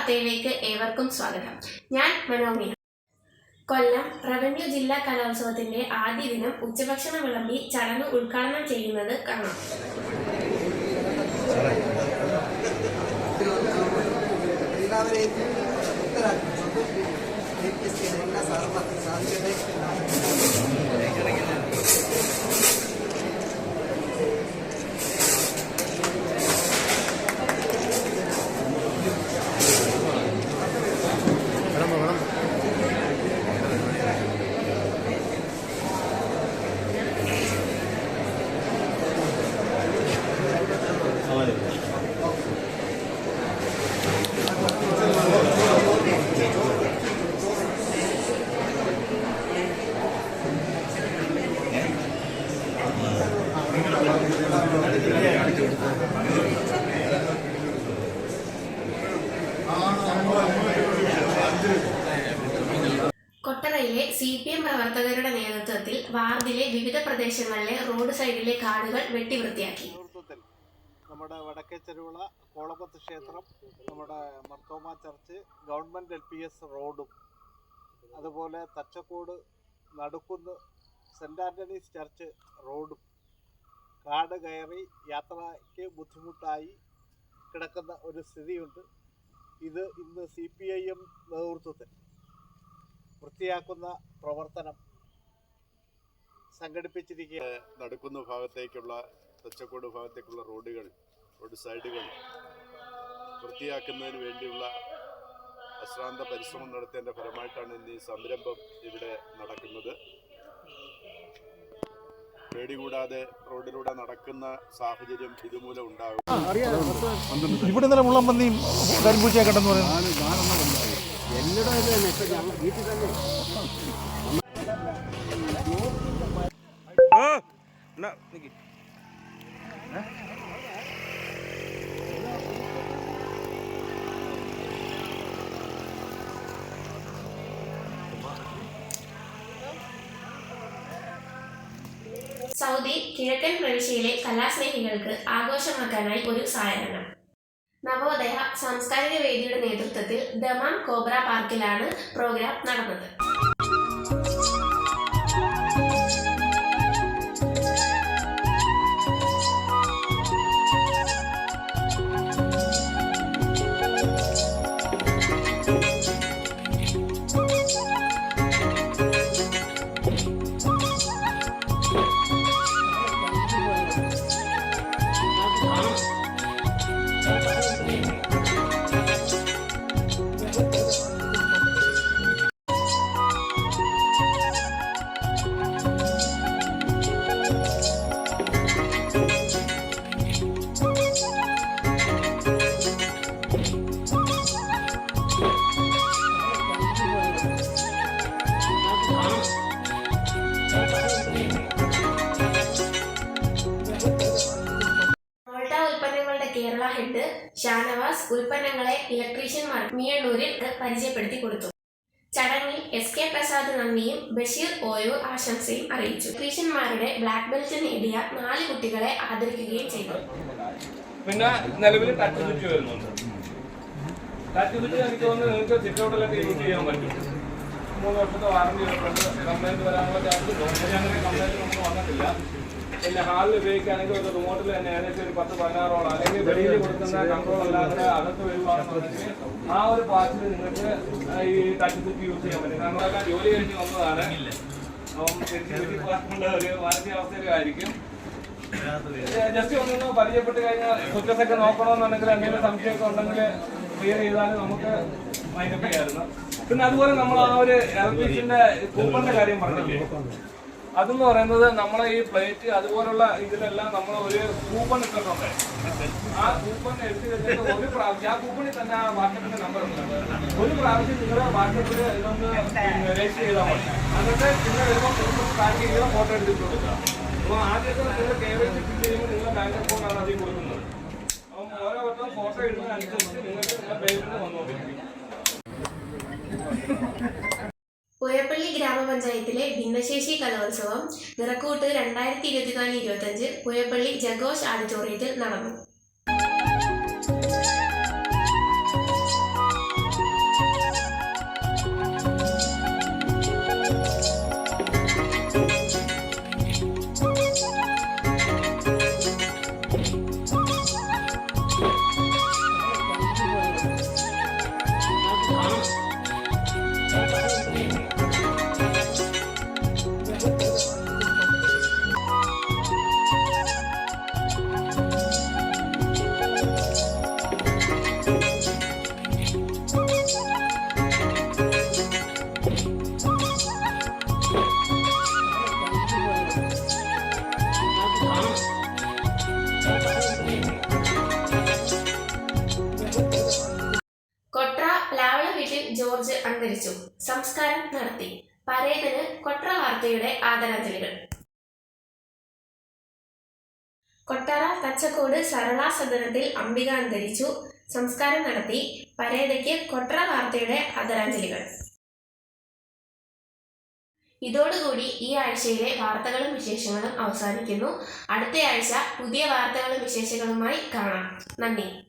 വാർത്തയിലേക്ക് ഏവർക്കും സ്വാഗതം. ഞാൻ മനോമി. കൊല്ലം റവന്യൂ ജില്ലാ കലോത്സവത്തിന്റെ ആദ്യ ദിനം ഉച്ചഭക്ഷണ വിളമ്പി ചടങ്ങ് ഉദ്ഘാടനം ചെയ്യുന്നത് കാണാം. കൊട്ടറയിലെ CPM പ്രവർത്തകരുടെ നേതൃത്വത്തിൽ വാർഡിലെ വിവിധ പ്രദേശങ്ങളിലെ റോഡ് സൈഡിലെ കാടുകൾ വെട്ടിവൃത്തിയാക്കി. നമ്മുടെ വടക്കേ ചെരുവിള കോളപത്ത് ക്ഷേത്രം, നമ്മുടെ മർത്തോമ ചർച്ച്, ഗവൺമെൻറ് LPS റോഡും, അതുപോലെ തച്ചക്കോട് നടുക്കുന്ന് സെൻറ് ആൻ്റണീസ് ചർച്ച് റോഡും കാട് കയറി യാത്രയ്ക്ക് ബുദ്ധിമുട്ടായി കിടക്കുന്ന ഒരു സ്ഥിതിയുണ്ട്. ഇത് ഇന്ന് CPIM നേതൃത്വത്തിൽ വൃത്തിയാക്കുന്ന പ്രവർത്തനം സംഘടിപ്പിച്ചിരിക്കുക. നടുക്കുന്ന ഭാഗത്തേക്കുള്ള തച്ചക്കോട് ഭാഗത്തേക്കുള്ള റോഡ് സൈഡുകൾ വൃത്തിയാക്കുന്നതിന് വേണ്ടിയുള്ള അശ്രാന്ത പരിശ്രമം നടത്തിയതിൻ്റെ ഫലമായിട്ടാണ് ഇന്ന് ഈ സംരംഭം ഇവിടെ നടക്കുന്നത്. പേടി കൂടാതെ റോഡിലൂടെ നടക്കുന്ന സാഹചര്യം ഇതുമൂലം ഉണ്ടാകും. ഇവിടെ ഇന്നലെ മുള്ളമ്പന്നിയും കരിമ്പൂച്ചയൊക്കെ ഉണ്ടെന്ന് പറയുന്നത് സൗദി കിഴക്കൻ പ്രവിശ്യയിലെ കലാസ്നേഹികൾക്ക് ആഘോഷമാക്കാനായി ഒരു സായാഹ്നം. നവോദയ സാംസ്കാരിക വേദിയുടെ നേതൃത്വത്തിൽ ദമാം കോബ്ര പാർക്കിലാണ് പ്രോഗ്രാം നടന്നത്. കേരള ഹെഡ് ഷാനവാസ് ഉൽപ്പന്നങ്ങളെ ഇലക്ട്രീഷ്യന്മാർക്ക് മിയണ്ണൂരിൽ പരിചയപ്പെടുത്തി കൊടുത്തു. ചടങ്ങിൽ SK പ്രസാദ് നന്ദിയും ബഷീർ ഓയൂർ ആശംസയും അറിയിച്ചു. ഇലക്ട്രീഷ്യന്മാരുടെ ബ്ലാക്ക് ബെൽറ്റ് നേടിയ 4 കുട്ടികളെ ആദരിക്കുകയും ചെയ്തു. പിന്നെ നിലവിൽ ടച്ച് സ്വിച്ച് വരുന്നുണ്ട്. ടച്ച് സ്വിച്ച് എനിക്ക് തോന്നുന്നു നിങ്ങൾക്ക് സിറ്റൗട്ടിലൊക്കെ യൂസ് ചെയ്യാൻ പറ്റും. 3 വർഷത്തെ വാറണ്ടി വരുന്നുണ്ട്. കംപ്ലൈൻറ്റ് വരാനുള്ള ചാൻസ് അങ്ങനെ കംപ്ലൈൻറ്റ് നമുക്ക് വന്നിട്ടില്ല. പിന്നെ ഹാളിൽ ഉപയോഗിക്കുകയാണെങ്കിൽ ഒരു റിമോട്ടിൽ തന്നെ ഏകദേശം ഒരു 10-16ഓളം, അല്ലെങ്കിൽ വെളിയിൽ കൊടുക്കുന്ന കൺട്രോൾ അല്ലാതെ അകത്ത് വരുവാണെന്നുണ്ടെങ്കിൽ ആ ഒരു പാർട്ടിൽ നിങ്ങൾക്ക് ഈ ടച്ച് സ്വിച്ച് യൂസ് ചെയ്യാൻ പറ്റും. കാരണം അതൊക്കെ ജോലി കഴിഞ്ഞ് വന്നതാണ്. സെക്യൂരിറ്റി ഡിപ്പാർട്ട്മെന്റ് ഒരു മാനസികാവസ്ഥയിലായിരിക്കും. ജസ്റ്റ് ഒന്നൊന്ന് പരിചയപ്പെട്ട് കഴിഞ്ഞാൽ സ്വിച്ചസൊക്കെ നോക്കണമെന്നുണ്ടെങ്കിൽ എന്തെങ്കിലും സംശയമൊക്കെ ഉണ്ടെങ്കിൽ ക്ലിയർ ചെയ്താലും നമുക്ക് മൈൻഡപ്പ് ചെയ്യാമായിരുന്നു. പിന്നെ അതുപോലെ നമ്മൾ ആ ഒരു ഇലക്ട്രീഷ്യന്റെ കൂപ്പണിന്റെ കാര്യം പറഞ്ഞില്ലേ, അതെന്ന് പറയുന്നത് നമ്മളെ ഈ പ്ലേറ്റ് അതുപോലുള്ള ഇതിലെല്ലാം നമ്മൾ ഒരു കൂപ്പൺ ഇട്ടിട്ടുണ്ട്. ആ കൂപ്പൺ എടുത്ത് കഴിഞ്ഞിട്ട് ഒരു പ്രാവശ്യം ആ കൂപ്പണിൽ തന്നെ ആ വാട്സപ്പിന്റെ നമ്പർ ഉണ്ട്. ഒരു പ്രാവശ്യം നിങ്ങൾ വാട്സപ്പിൽ ഇതൊന്ന് രജിസ്റ്റർ ചെയ്താൽ മതി. എന്നിട്ട് പിന്നെ വരുമ്പോൾ സ്കാൻ ചെയ്യുക, ഫോട്ടോ എടുത്തിട്ട് കൊടുക്കുക. അപ്പോൾ ആദ്യത്തെ നിങ്ങൾ KYC ഫിൽ ചെയ്യുമ്പോൾ നിങ്ങളുടെ ബാങ്ക് അക്കൗണ്ടാണ് അതിൽ കൊടുക്കുന്നത്. അപ്പം ഓരോ വട്ടം ഫോട്ടോ ഇടുന്നതനുസരിച്ച് നിങ്ങൾക്ക് നിങ്ങളുടെ പേയ്മെന്റ് വന്നുകൊണ്ടിരിക്കും. പുഴപ്പള്ളി ഗ്രാമപഞ്ചായത്തിലെ ഭിന്നശേഷി കലോത്സവം നിറക്കൂട്ട് 2024-25 പുഴപ്പള്ളി ജഗോഷ് ഓഡിറ്റോറിയത്തിൽ നടന്നു. ആദരിച്ചു. സംസ്കാരം നടത്തി. പരേതിന് കൊട്ര വാർത്തയുടെ ആദരാഞ്ജലികൾ. കൊട്ടാര തച്ചക്കോട് സരള സദനത്തിൽ അംബിക അന്തരിച്ചു. സംസ്കാരം നടത്തി. പരേതയ്ക്ക് കൊട്ര വാർത്തയുടെ ആദരാഞ്ജലികൾ. ഇതോടുകൂടി ഈ ആഴ്ചയിലെ വാർത്തകളും വിശേഷങ്ങളും അവസാനിക്കുന്നു. അടുത്ത ആഴ്ച പുതിയ വാർത്തകളും വിശേഷങ്ങളുമായി കാണാം. നന്ദി.